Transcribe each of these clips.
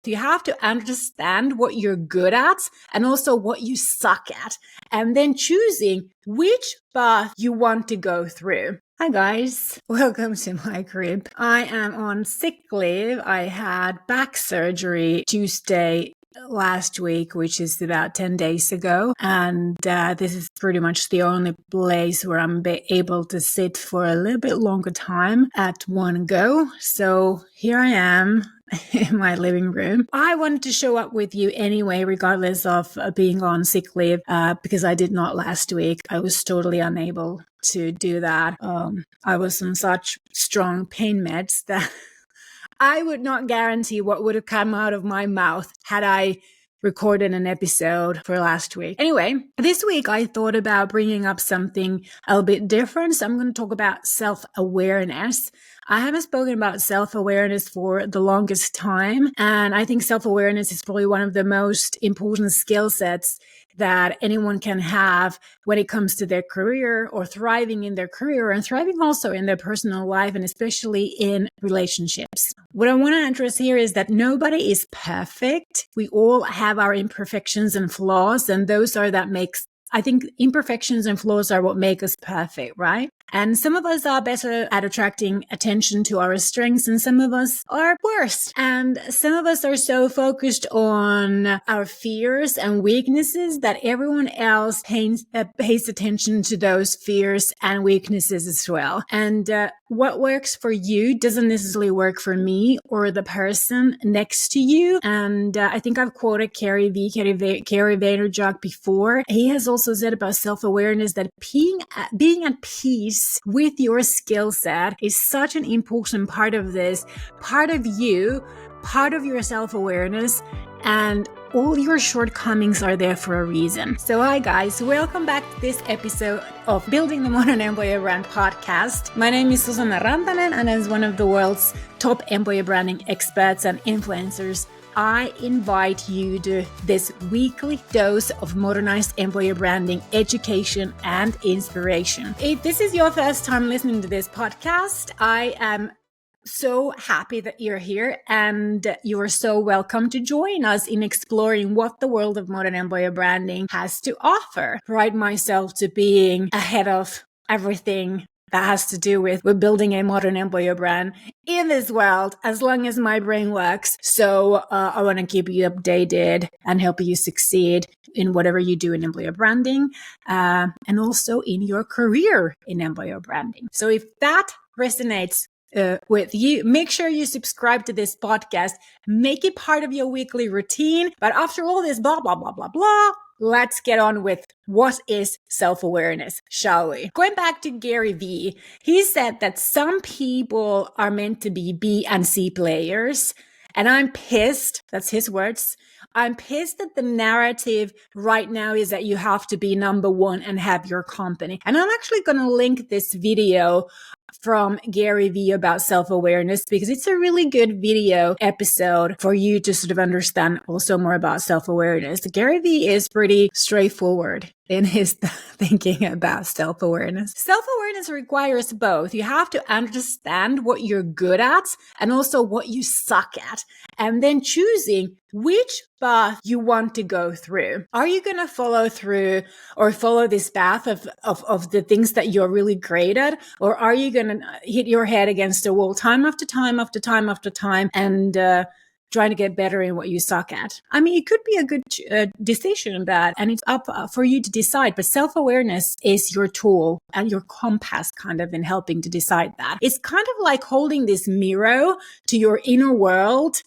You have to understand what you're good at and also what you suck at, and then choosing which path you want to go through. Hi guys, welcome to my crib. I am on sick leave. I had back surgery Tuesday last week, which is about 10 days ago. And this is pretty much the only place where I'm able to sit for a little bit longer time at one go. So here I am in my living room. I wanted to show up with you anyway, regardless of being on sick leave, because I did not last week. I was totally unable to do that. I was on such strong pain meds that I would not guarantee what would have come out of my mouth had I recorded an episode for last week. Anyway, this week I thought about bringing up something a little bit different. So I'm going to talk about self-awareness. I haven't spoken about self-awareness for the longest time. And I think self-awareness is probably one of the most important skill sets that anyone can have when it comes to their career or thriving in their career and thriving also in their personal life and especially in relationships. What I want to address here is that nobody is perfect. We all have our imperfections and flaws, and I think imperfections and flaws are what make us perfect, right? And some of us are better at attracting attention to our strengths, and some of us are worse. And some of us are so focused on our fears and weaknesses that everyone else pays attention to those fears and weaknesses as well. And what works for you doesn't necessarily work for me or the person next to you. And I think I've quoted Gary Vaynerchuk before. He has also said about self-awareness that being at peace with your skill set is such an important part of this, part of you, part of your self-awareness, and all your shortcomings are there for a reason. So hi guys, welcome back to this episode of Building the Modern Employer Brand podcast. My name is Susanna Rantanen, and as one of the world's top employer branding experts and influencers, I invite you to this weekly dose of modernized employer branding, education, and inspiration. If this is your first time listening to this podcast, I am so happy that you're here, and you are so welcome to join us in exploring what the world of modern employer branding has to offer. Pride myself to being ahead of everything that has to do with building a modern employer brand in this world, as long as my brain works. So I want to keep you updated and help you succeed in whatever you do in employer branding, and also in your career in employer branding. So if that resonates with you, make sure you subscribe to this podcast, make it part of your weekly routine. But after all this blah, blah, blah, blah, blah, let's get on with what is self-awareness, shall we? Going back to Gary Vee, he said that some people are meant to be B and C players. And I'm pissed, that's his words, I'm pissed that the narrative right now is that you have to be number one and have your company. And I'm actually going to link this video from Gary Vee about self-awareness because it's a really good video episode for you to sort of understand also more about self-awareness. Gary Vee is pretty straightforward in his thinking about self-awareness. Self-awareness requires both. You have to understand what you're good at and also what you suck at, and then choosing which path you want to go through. Are you going to follow through or follow this path of the things that you're really great at, or are you going to hit your head against the wall time after time after time after time and trying to get better in what you suck at? I mean, it could be a good decision that, and it's up for you to decide, but self-awareness is your tool and your compass kind of in helping to decide that. It's kind of like holding this mirror to your inner world,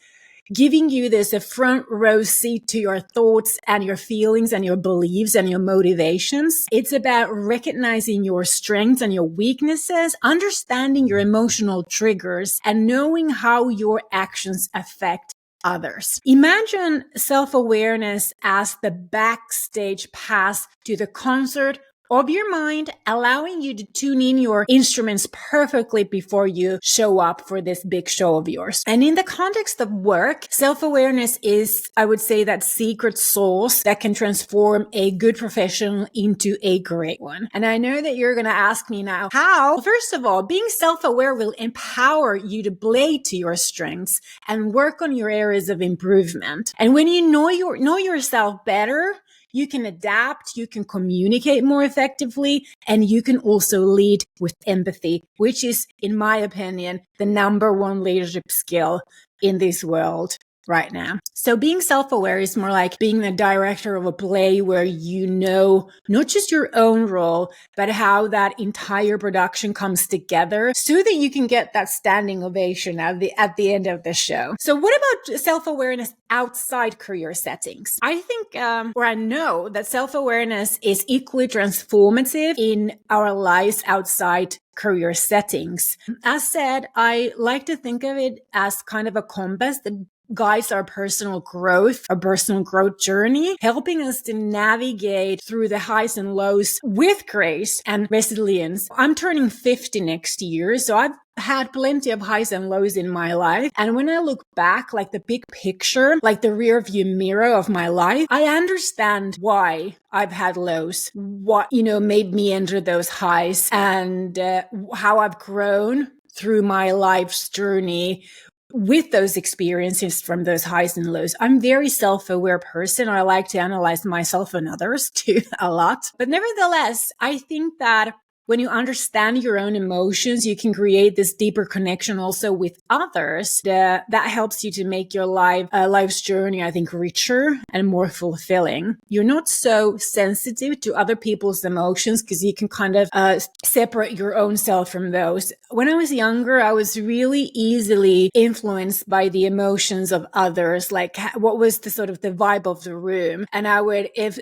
giving you this a front row seat to your thoughts and your feelings and your beliefs and your motivations. It's about recognizing your strengths and your weaknesses, understanding your emotional triggers, and knowing how your actions affect others. Imagine self-awareness as the backstage pass to the concert of your mind, allowing you to tune in your instruments perfectly before you show up for this big show of yours. And in the context of work, self-awareness is, I would say, that secret sauce that can transform a good professional into a great one. And I know that you're going to ask me now, how? Well, first of all, being self-aware will empower you to play to your strengths and work on your areas of improvement. And when you know yourself better, you can adapt, you can communicate more effectively, and you can also lead with empathy, which is, in my opinion, the number one leadership skill in this world right now. So being self-aware is more like being the director of a play where you know not just your own role, but how that entire production comes together so that you can get that standing ovation at the end of the show. So what about self-awareness outside career settings? I think, or I know that self-awareness is equally transformative in our lives outside career settings. As said, I like to think of it as kind of a compass that guides our personal growth journey, helping us to navigate through the highs and lows with grace and resilience. I'm turning 50 next year, so I've had plenty of highs and lows in my life. And when I look back, like the big picture, like the rear view mirror of my life, I understand why I've had lows, what, made me enter those highs, and how I've grown through my life's journey with those experiences from those highs and lows. I'm a very self-aware person. I like to analyze myself and others too a lot. But nevertheless, I think that when you understand your own emotions, you can create this deeper connection also with others. That helps you to make your life's journey, I think, richer and more fulfilling. You're not so sensitive to other people's emotions because you can kind of separate your own self from those. When I was younger, I was really easily influenced by the emotions of others, like what was the sort of the vibe of the room. And I would, if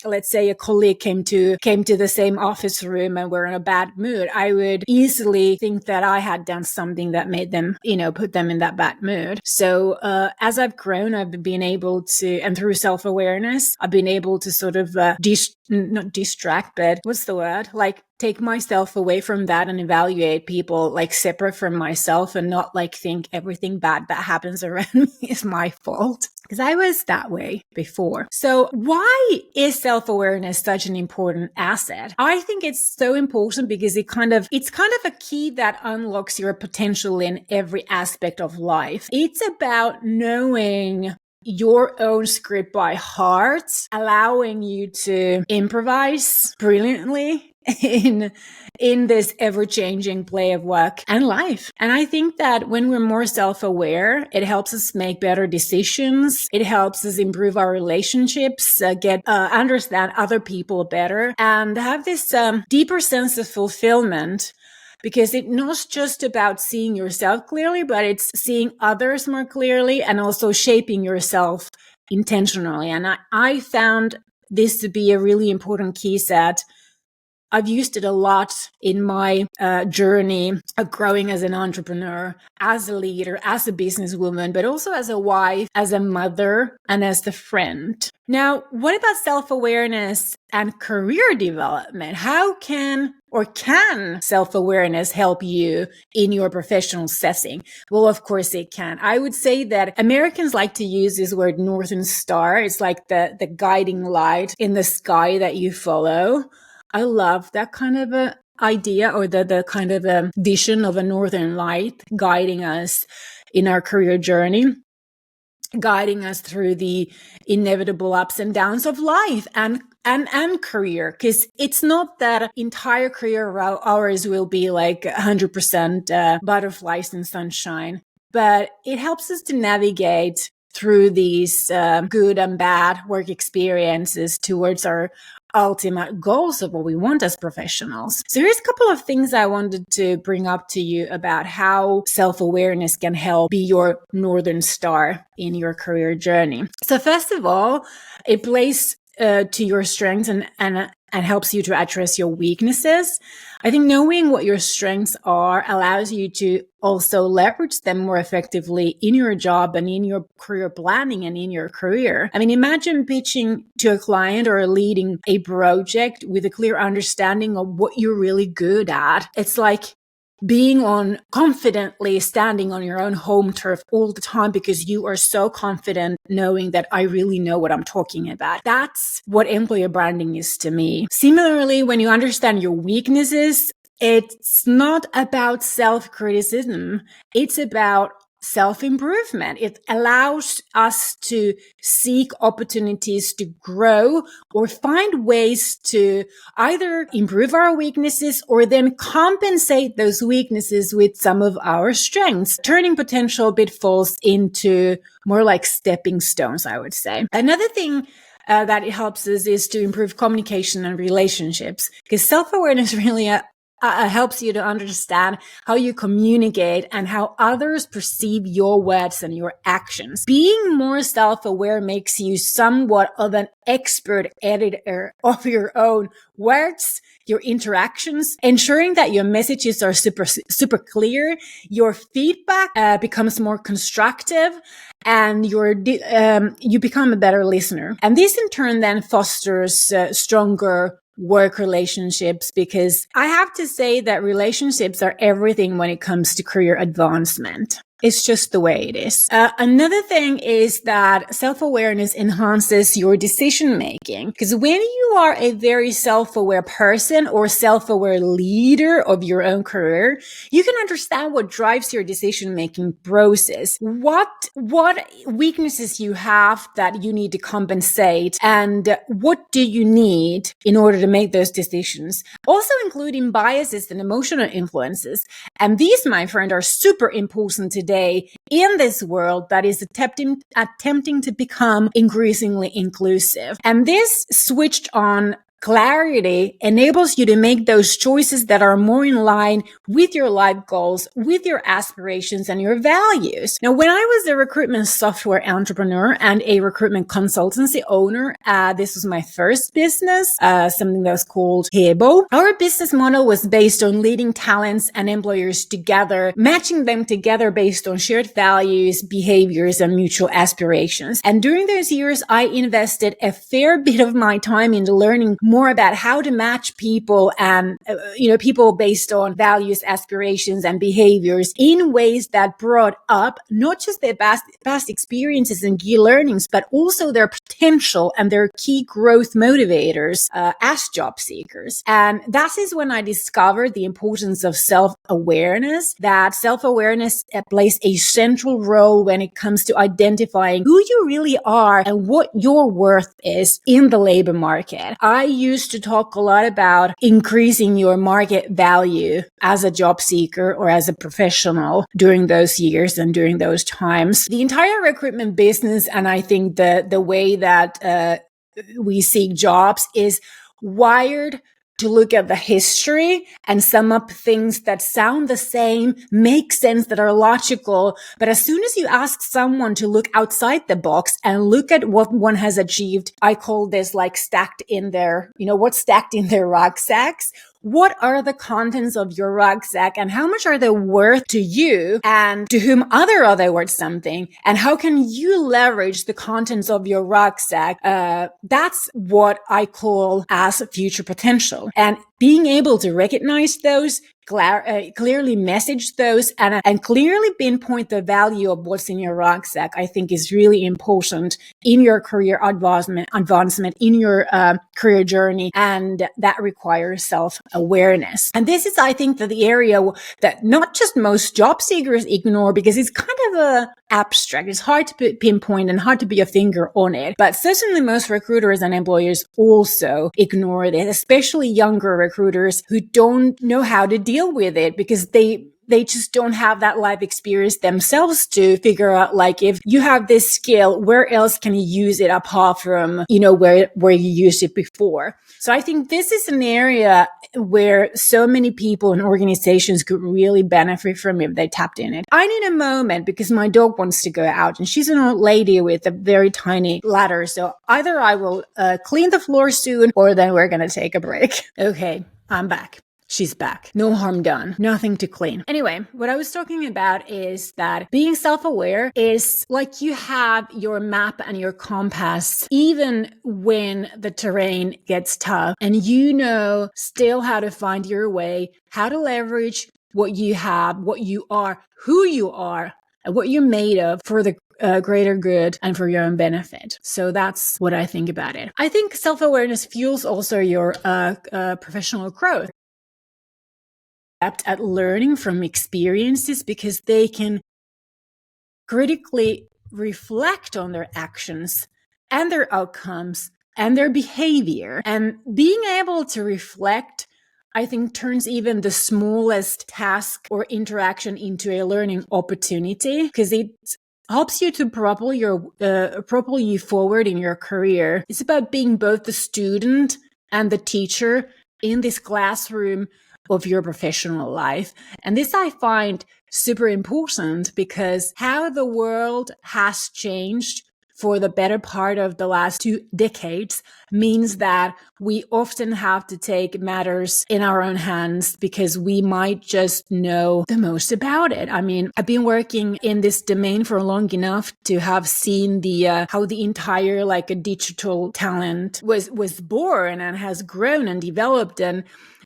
let's say a colleague came to the same office room and were in a bad mood, I would easily think that I had done something that made them, put them in that bad mood. So as I've grown, I've been able to, and through self-awareness, I've been able to sort of not distract, but what's the word? Like take myself away from that and evaluate people like separate from myself and not like think everything bad that happens around me is my fault. Because I was that way before. So why is self-awareness such an important asset? I think it's so important because it's kind of a key that unlocks your potential in every aspect of life. It's about knowing your own script by heart, allowing you to improvise brilliantly in this ever-changing play of work and life. And I think that when we're more self-aware, it helps us make better decisions. It helps us improve our relationships, understand other people better, and have this deeper sense of fulfillment. Because it's not just about seeing yourself clearly, but it's seeing others more clearly and also shaping yourself intentionally. And I found this to be a really important key set. I've used it a lot in my journey of growing as an entrepreneur, as a leader, as a businesswoman, but also as a wife, as a mother, and as a friend. Now, what about self-awareness and career development? How can self-awareness help you in your professional setting? Well, of course it can. I would say that Americans like to use this word Northern Star. It's like the guiding light in the sky that you follow. I love that kind of a idea, or the kind of a vision of a northern light guiding us in our career journey, guiding us through the inevitable ups and downs of life and career. Because it's not that entire career hours will be like 100% butterflies and sunshine, but it helps us to navigate through these good and bad work experiences towards our ultimate goals of what we want as professionals. So here's a couple of things I wanted to bring up to you about how self-awareness can help be your Northern Star in your career journey. So first of all, it plays to your strengths and and helps you to address your weaknesses. I think knowing what your strengths are allows you to also leverage them more effectively in your job and in your career planning and in your career. I mean, imagine pitching to a client or leading a project with a clear understanding of what you're really good at. It's like being confidently standing on your own home turf all the time because you are so confident knowing that I really know what I'm talking about. That's what employer branding is to me. Similarly, when you understand your weaknesses, it's not about self-criticism. It's about self-improvement. It allows us to seek opportunities to grow or find ways to either improve our weaknesses or then compensate those weaknesses with some of our strengths, turning potential pitfalls into more like stepping stones, I would say. Another thing that it helps us is to improve communication and relationships, because self-awareness really helps you to understand how you communicate and how others perceive your words and your actions. Being more self-aware makes you somewhat of an expert editor of your own words, your interactions, ensuring that your messages are super clear, your feedback becomes more constructive, and you become a better listener. And this in turn then fosters stronger work relationships, because I have to say that relationships are everything when it comes to career advancement. It's just the way it is. Another thing is that self-awareness enhances your decision making, because when you are a very self-aware person or self-aware leader of your own career, you can understand what drives your decision making process, what weaknesses you have that you need to compensate, and what do you need in order to make those decisions, also including biases and emotional influences. And these, my friend, are super important today in this world that is attempting to become increasingly inclusive. And this switched on clarity enables you to make those choices that are more in line with your life goals, with your aspirations and your values. Now, when I was a recruitment software entrepreneur and a recruitment consultancy owner, this was my first business, something that was called Hebo. Our business model was based on leading talents and employers together, matching them together based on shared values, behaviors, and mutual aspirations. And during those years, I invested a fair bit of my time into learning more about how to match people and, people based on values, aspirations, and behaviors in ways that brought up not just their past experiences and key learnings, but also their potential and their key growth motivators as job seekers. And that is when I discovered the importance of self-awareness, that self-awareness plays a central role when it comes to identifying who you really are and what your worth is in the labor market. I used to talk a lot about increasing your market value as a job seeker or as a professional during those years and during those times. The entire recruitment business, and I think the way that we seek jobs, is wired to look at the history and sum up things that sound the same, make sense, that are logical. But as soon as you ask someone to look outside the box and look at what one has achieved, I call this like stacked in their, what's stacked in their rucksacks. What are the contents of your rucksack and how much are they worth to you and to whom other are they worth something? And how can you leverage the contents of your rucksack? That's what I call as future potential. And being able to recognize those, clearly message those, and clearly pinpoint the value of what's in your rucksack, I think is really important in your career advancement in your career journey, and that requires self-awareness. And this is, I think, the area that not just most job seekers ignore, because it's kind of abstract. It's hard to pinpoint and hard to be a finger on it. But certainly most recruiters and employers also ignore this, especially younger recruiters who don't know how to deal with it because they they just don't have that life experience themselves to figure out, like, if you have this skill, where else can you use it apart from, where you used it before? So I think this is an area where so many people and organizations could really benefit from if they tapped in it. I need a moment because my dog wants to go out, and she's an old lady with a very tiny ladder. So either I will clean the floor soon, or then we're going to take a break. Okay, I'm back. She's back. No harm done. Nothing to clean. Anyway, what I was talking about is that being self-aware is like you have your map and your compass, even when the terrain gets tough, and you know still how to find your way, how to leverage what you have, what you are, who you are, and what you're made of for the greater good and for your own benefit. So that's what I think about it. I think self-awareness fuels also your professional growth at learning from experiences, because they can critically reflect on their actions and their outcomes and their behavior. And being able to reflect, I think, turns even the smallest task or interaction into a learning opportunity, because it helps you to propel you forward in your career. It's about being both the student and the teacher in this classroom of your professional life. And this I find super important, because how the world has changed for the better part of the last 2 decades means that we often have to take matters in our own hands because we might just know the most about it. I mean, I've been working in this domain for long enough to have seen the how the entire digital talent was born and has grown and developed.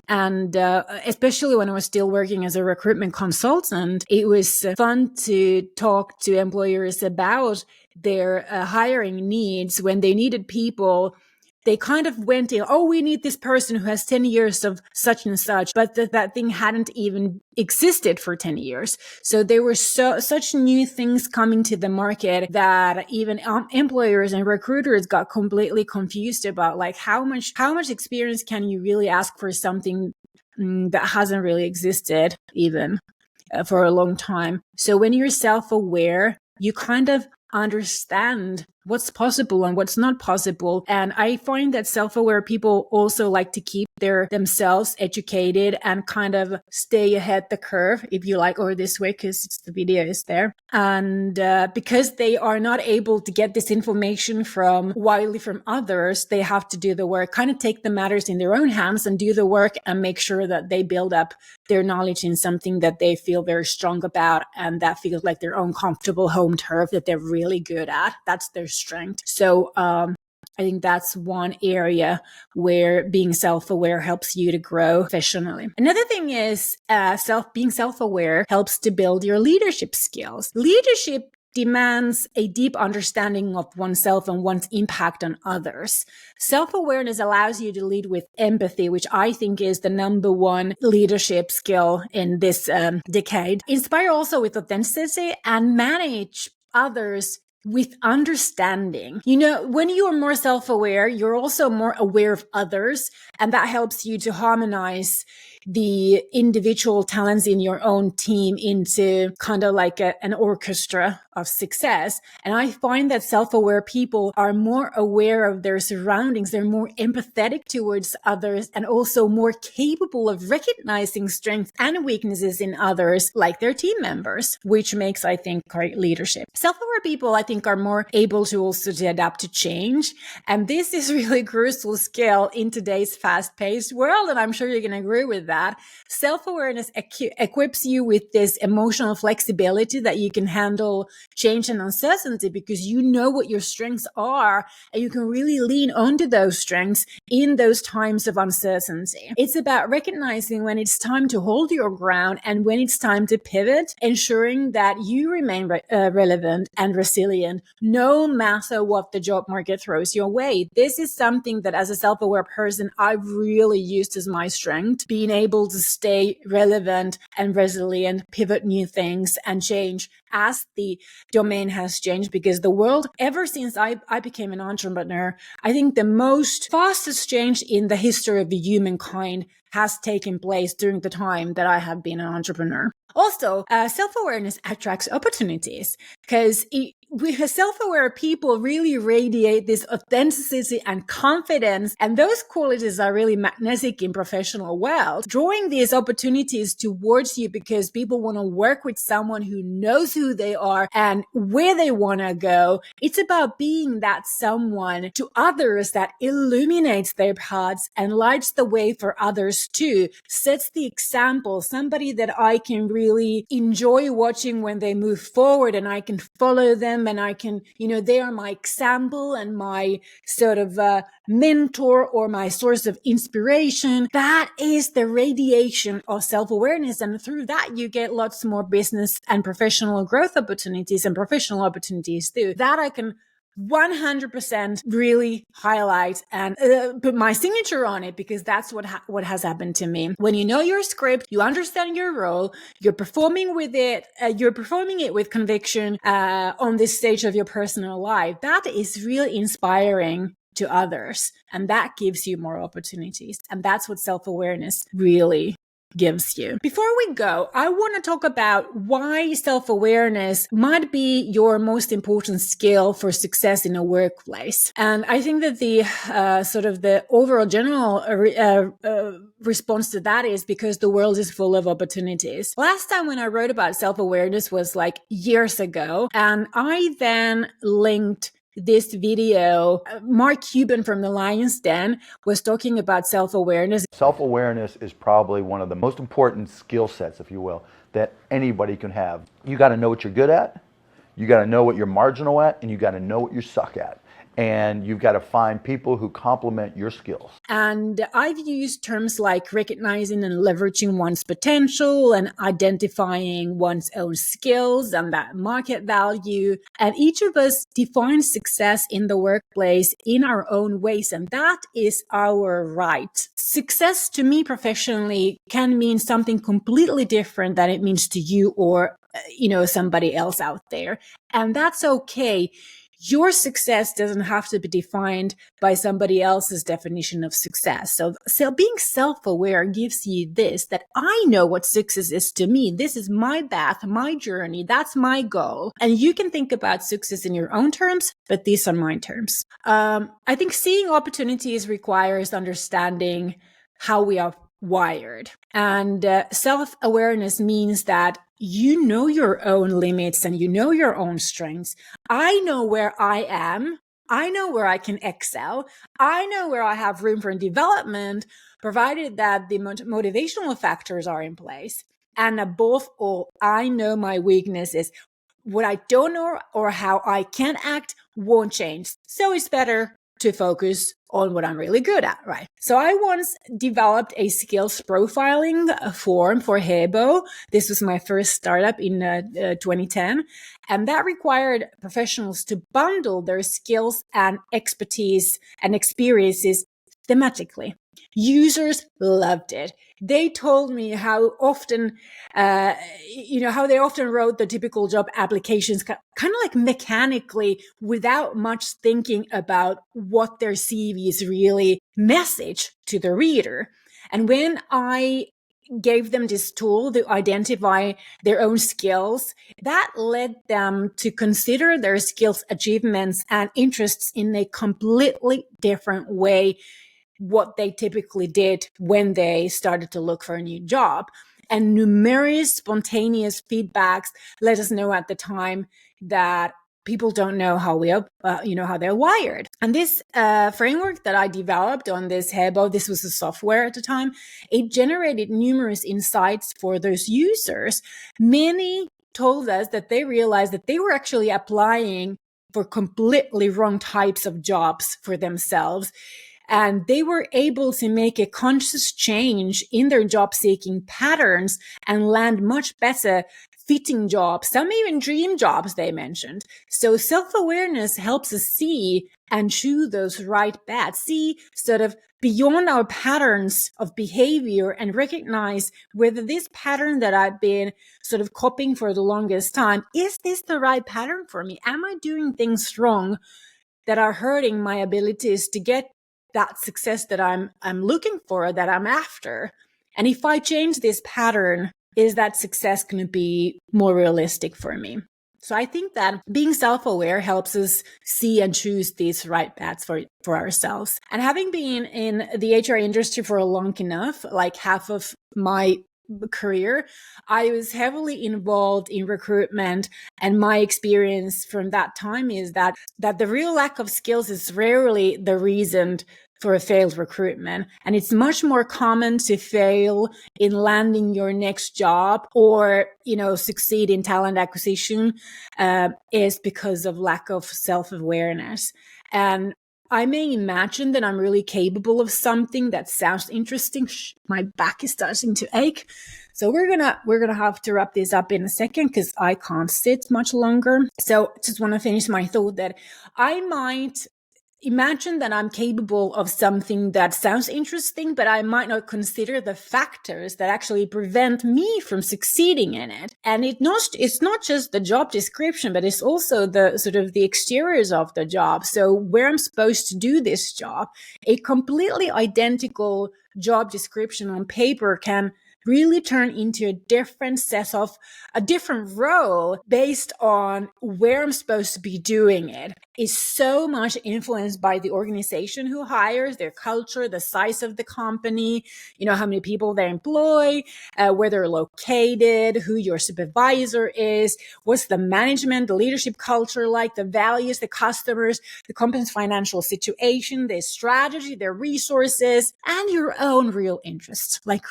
And especially when I was still working as a recruitment consultant, it was fun to talk to employers about their hiring needs. When they needed people, they kind of went in, oh, we need this person who has 10 years of such and such, but that thing hadn't even existed for 10 years. So there were such new things coming to the market that even employers and recruiters got completely confused about, like, how much experience can you really ask for something that hasn't really existed even for a long time. So when you're self-aware, you kind of understand what's possible and what's not possible. And I find that self-aware people also like to keep themselves educated and kind of stay ahead the curve, if you like, or this way, because the video is there. And because they are not able to get this information widely from others, they have to do the work, kind of take the matters in their own hands and do the work and make sure that they build up their knowledge in something that they feel very strong about and that feels like their own comfortable home turf that they're really good at. That's their strength. So I think that's one area where being self-aware helps you to grow professionally. Another thing is being self-aware helps to build your leadership skills. Leadership demands a deep understanding of oneself and one's impact on others. Self-awareness allows you to lead with empathy, which I think is the number one leadership skill in this decade. Inspire also with authenticity and manage others with understanding. When you are more self-aware, you're also more aware of others, and that helps you to harmonize the individual talents in your own team into kind of like an orchestra of success. And I find that self-aware people are more aware of their surroundings. They're more empathetic towards others and also more capable of recognizing strengths and weaknesses in others, like their team members, which makes, I think, great leadership. Self-aware people, I think, are more able to also to adapt to change. And this is really crucial skill in today's fast-paced world. And I'm sure you can agree with that. Self-awareness equips you with this emotional flexibility that you can handle change and uncertainty because you know what your strengths are and you can really lean onto those strengths in those times of uncertainty. It's about recognizing when it's time to hold your ground and when it's time to pivot, ensuring that you remain relevant and resilient no matter what the job market throws your way. This is something that as a self-aware person, I've really used as my strength, being able able to stay relevant and resilient, pivot new things and change as the domain has changed. Because the world, ever since I became an entrepreneur, I think the most fastest change in the history of humankind has taken place during the time that I have been an entrepreneur. Also, self-awareness attracts opportunities because with self-aware people really radiate this authenticity and confidence, and those qualities are really magnetic in professional world, drawing these opportunities towards you because people want to work with someone who knows who they are and where they want to go. It's about being that someone to others that illuminates their paths and lights the way for others too, sets the example, somebody that I can really enjoy watching when they move forward, and I can follow them, and I can, they are my example and my sort of mentor or my source of inspiration. That is the radiation of self-awareness. And through that, you get lots more business and professional growth opportunities and professional opportunities too. That I can 100% really highlight and put my signature on it, because that's what has happened to me. When you know your script, you understand your role, you're performing with it, you're performing it with conviction on this stage of your personal life. That is really inspiring to others, and that gives you more opportunities. And that's what self-awareness really gives you. Before we go, I want to talk about why self-awareness might be your most important skill for success in a workplace. And I think that the sort of the overall general response to that is because the world is full of opportunities. Last time when I wrote about self-awareness was like years ago, and I then linked this video. Mark Cuban from the Lion's Den was talking about self-awareness. Self-awareness is probably one of the most important skill sets, if you will, that anybody can have. You got to know what you're good at, you got to know what you're marginal at, and you got to know what you suck at. And you've got to find people who complement your skills. And I've used terms like recognizing and leveraging one's potential and identifying one's own skills and that market value. And each of us defines success in the workplace in our own ways. And that is our right. Success to me professionally can mean something completely different than it means to you or, somebody else out there. And that's okay. Your success doesn't have to be defined by somebody else's definition of success. So being self-aware gives you this, that I know what success is to me. This is my path, my journey. That's my goal. And you can think about success in your own terms, but these are my terms. I think seeing opportunities requires understanding how we are wired. And self-awareness means that you know your own limits and you know your own strengths. I know where I am. I know where I can excel. I know where I have room for development, provided that the motivational factors are in place. And above all, I know my weaknesses. What I don't know or how I can act won't change. So it's better to focus on what I'm really good at, right? So I once developed a skills profiling form for Hebo. This was my first startup in 2010. And that required professionals to bundle their skills and expertise and experiences thematically. Users loved it. They told me how often, how they often wrote the typical job applications kind of like mechanically without much thinking about what their CVs really message to the reader. And when I gave them this tool to identify their own skills, that led them to consider their skills, achievements, and interests in a completely different way what they typically did when they started to look for a new job. And numerous spontaneous feedbacks let us know at the time that people don't know how how they're wired. And this framework that I developed on this Hebo, this was a software at the time, it generated numerous insights for those users. Many told us that they realized that they were actually applying for completely wrong types of jobs for themselves. And they were able to make a conscious change in their job seeking patterns and land much better fitting jobs, some even dream jobs they mentioned. So self-awareness helps us see and choose those right bets, see sort of beyond our patterns of behavior and recognize whether this pattern that I've been sort of copying for the longest time, is this the right pattern for me? Am I doing things wrong that are hurting my abilities to get that success that I'm looking for, that I'm after? And if I change this pattern, is that success going to be more realistic for me? So I think that being self-aware helps us see and choose these right paths for ourselves. And having been in the HR industry for long enough, like half of my career, I was heavily involved in recruitment, and my experience from that time is that the real lack of skills is rarely the reason for a failed recruitment. And it's much more common to fail in landing your next job or, succeed in talent acquisition is because of lack of self-awareness. And I may imagine that I'm really capable of something that sounds interesting. My back is starting to ache. So we're gonna have to wrap this up in a second because I can't sit much longer. So just want to finish my thought that I might imagine that I'm capable of something that sounds interesting, but I might not consider the factors that actually prevent me from succeeding in it. And it's not just the job description, but it's also the sort of the exteriors of the job. So where I'm supposed to do this job, a completely identical job description on paper can really turn into a different role based on where I'm supposed to be doing it. Is so much influenced by the organization who hires, their culture, the size of the company, how many people they employ, where they're located, who your supervisor is, what's the management, the leadership culture like, the values, the customers, the company's financial situation, their strategy, their resources, and your own real interests, like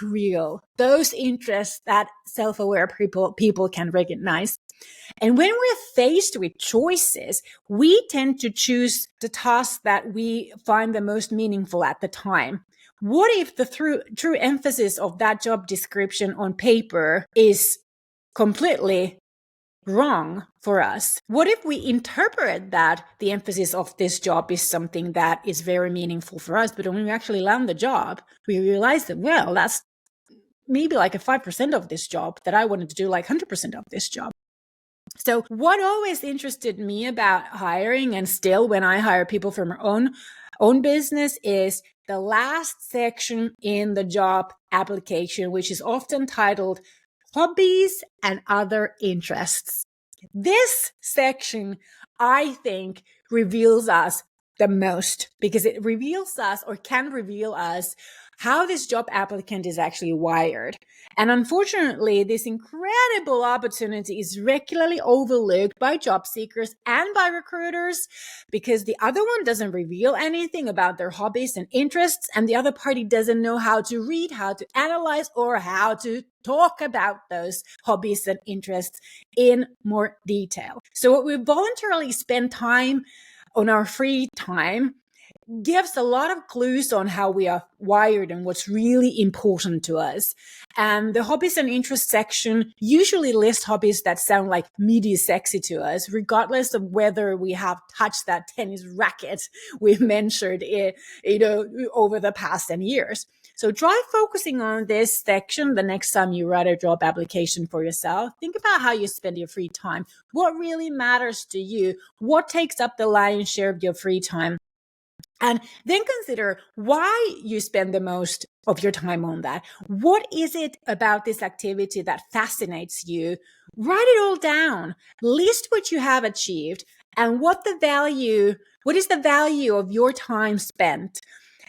those interests that self-aware people can recognize. And when we're faced with choices, we tend to choose the tasks that we find the most meaningful at the time. What if the true emphasis of that job description on paper is completely wrong for us? What if we interpret that the emphasis of this job is something that is very meaningful for us, but when we actually land the job, we realize that, well, that's maybe like a 5% of this job, that I wanted to do like 100% of this job. So what always interested me about hiring, and still when I hire people from our own business, is the last section in the job application, which is often titled hobbies and other interests. This section, I think, reveals us the most, because it reveals us, or can reveal us, how this job applicant is actually wired. And unfortunately, this incredible opportunity is regularly overlooked by job seekers and by recruiters, because the other one doesn't reveal anything about their hobbies and interests, and the other party doesn't know how to read, how to analyze, or how to talk about those hobbies and interests in more detail. So what we voluntarily spend time on our free time gives a lot of clues on how we are wired and what's really important to us. And the hobbies and interests section usually lists hobbies that sound like meaty sexy to us, regardless of whether we have touched that tennis racket we've mentioned over the past 10 years. So try focusing on this section the next time you write a job application for yourself. Think about how you spend your free time. What really matters to you? What takes up the lion's share of your free time? And then consider why you spend the most of your time on that. What is it about this activity that fascinates you? Write it all down. List what you have achieved and what is the value of your time spent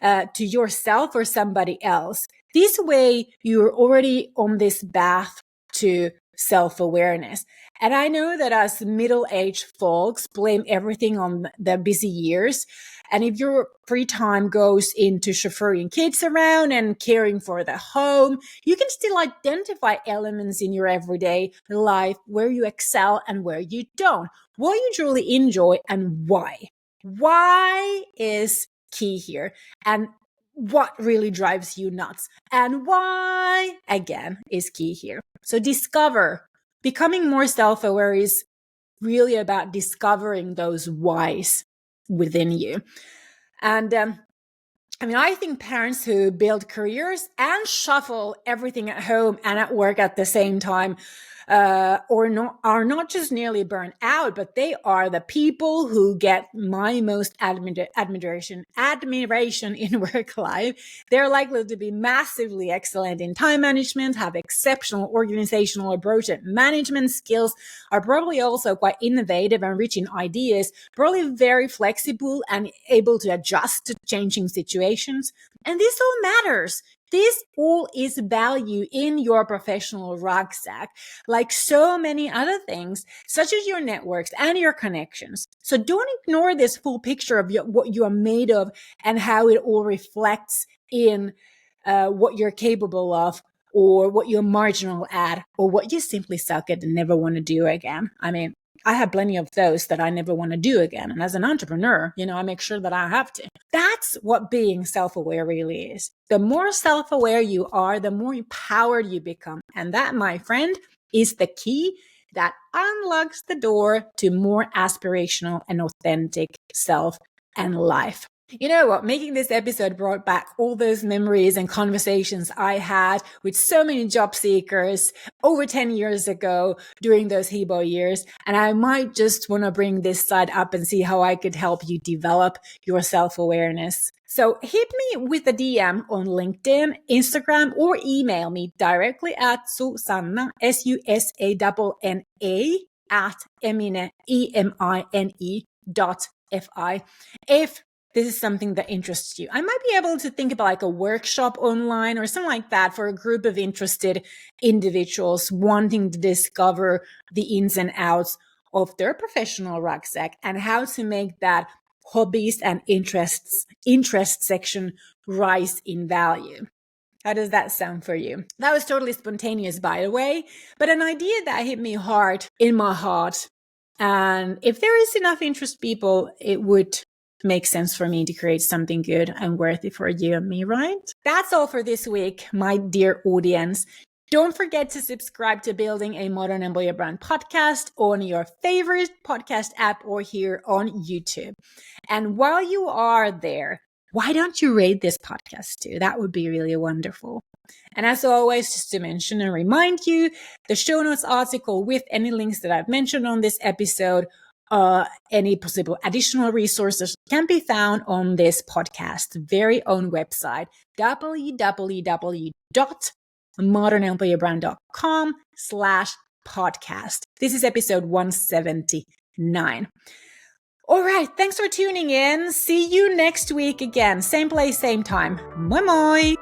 to yourself or somebody else. This way, you're already on this path to self-awareness. And I know that as middle-aged folks blame everything on the busy years. And if your free time goes into chauffeuring kids around and caring for the home, you can still identify elements in your everyday life where you excel and where you don't, what you truly enjoy and why. Why is key here, and what really drives you nuts, and why, again, is key here. So discover becoming more self-aware is really about discovering those whys within you. And I think parents who build careers and shuffle everything at home and at work at the same time are not just nearly burnt out, but they are the people who get my most admiration in work life. They're likely to be massively excellent in time management, have exceptional organizational approach and management skills, are probably also quite innovative and rich in ideas, probably very flexible and able to adjust to changing situations. And this all matters. This all is value in your professional rucksack, like so many other things, such as your networks and your connections. So don't ignore this full picture of what you are made of and how it all reflects in what you're capable of, or what you're marginal at, or what you simply suck at and never want to do again. I have plenty of those that I never want to do again. And as an entrepreneur, I make sure that I have to. That's what being self-aware really is. The more self-aware you are, the more empowered you become. And that, my friend, is the key that unlocks the door to more aspirational and authentic self and life. You know what? Making this episode brought back all those memories and conversations I had with so many job seekers over 10 years ago during those HEBO years. And I might just want to bring this side up and see how I could help you develop your self-awareness. So hit me with a DM on LinkedIn, Instagram, or email me directly at Susanna, SUSANNA at emine, EMINE.fi. If this is something that interests you. I might be able to think about like a workshop online or something like that for a group of interested individuals wanting to discover the ins and outs of their professional rucksack and how to make that hobbies and interest section rise in value. How does that sound for you? That was totally spontaneous, by the way, but an idea that hit me hard in my heart. And if there is enough interest, people, it would make sense for me to create something good and worthy for you and me, right? That's all for this week, my dear audience. Don't forget to subscribe to Building a Modern Employer Brand podcast on your favorite podcast app or here on YouTube. And while you are there, why don't you rate this podcast too? That would be really wonderful. And as always, just to mention and remind you, the show notes article with any links that I've mentioned on this episode, any possible additional resources can be found on this podcast's very own website, www.modernemployerbrand.com/podcast. This is episode 179. All right. Thanks for tuning in. See you next week again. Same place, same time. Moi moi.